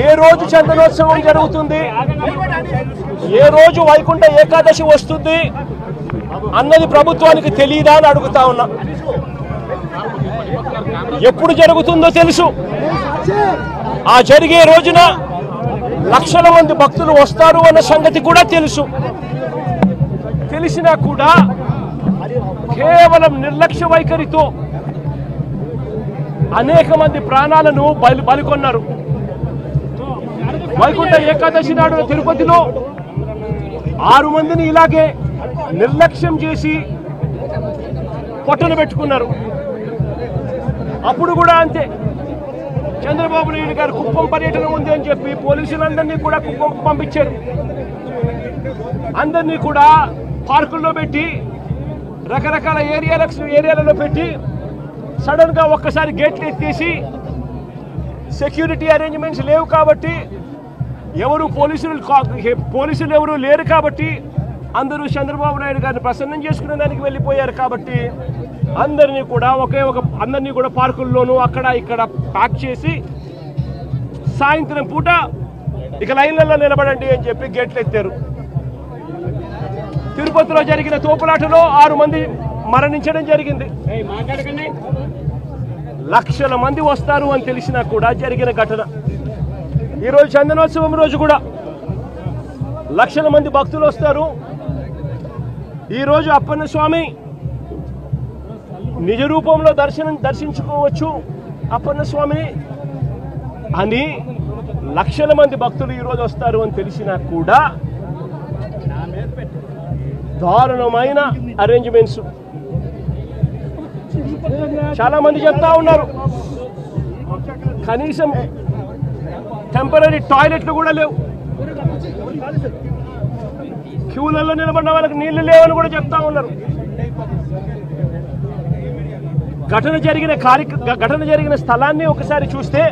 ఏ రోజు చందనోత్సవం జరుగుతుంది, ఏ రోజు వైకుంఠ ఏకాదశి వస్తుంది అన్నది ప్రభుత్వానికి తెలియదా అని అడుగుతా ఉన్నా. ఎప్పుడు జరుగుతుందో తెలుసు. ఆ జరిగే రోజున లక్షల మంది భక్తులు వస్తారు అన్న సంగతి కూడా తెలుసు. తెలిసినా కూడా కేవలం నిర్లక్ష్య వైఖరితో అనేక మంది ప్రాణాలను బలికొన్నారు. వైకుంఠ ఏకాదశి నాడు తిరుపతిలో 6 మందిని ఇలాగే నిర్లక్ష్యం చేసి పొట్టలు పెట్టుకున్నారు. అప్పుడు కూడా అంతే. చంద్రబాబు నాయుడు గారు కుప్పం పర్యటన ఉంది అని చెప్పి పోలీసులందరినీ కూడా కుప్పంకు పంపించారు. అందరినీ కూడా పార్కుల్లో పెట్టి రకరకాల ఏరియాలలో పెట్టి సడన్ గా ఒక్కసారి గేట్లు ఎత్తేసి సెక్యూరిటీ అరేంజ్మెంట్స్ లేవు కాబట్టి పోలీసులు ఎవరు లేరు కాబట్టి అందరూ చంద్రబాబు నాయుడు గారిని ప్రసన్నం చేసుకునే దానికి వెళ్ళిపోయారు. కాబట్టి అందరినీ కూడా పార్కుల్లోనూ అక్కడ ఇక్కడ ప్యాక్ చేసి సాయంత్రం పూట ఇక లైన్లలో నిలబడండి అని చెప్పి గేట్లు ఎత్తారు. తిరుపతిలో జరిగిన తోపులాటలో 6 మంది మరణించడం జరిగింది. లక్షల మంది వస్తారు అని తెలిసినా కూడా జరిగిన ఘటన. ఈరోజు చందనోత్సవం రోజు కూడా లక్షల మంది భక్తులు వస్తారు. ఈరోజు అప్పన్న స్వామి నిజ రూపంలో దర్శించుకోవచ్చు అప్పన్న స్వామిని అని లక్షల మంది భక్తులు ఈరోజు వస్తారు అని తెలిసినా కూడా దారుణమైన అరేంజ్మెంట్స్. చాలా మంది చెప్తా ఉన్నారు కనీసం టెంపరీ టాయిలెట్లు కూడా లేవు, క్యూలలో నిలబడిన వాళ్ళకి నీళ్లు లేవని కూడా చెప్తా ఉన్నారు. ఘటన జరిగిన స్థలాన్ని ఒకసారి చూస్తే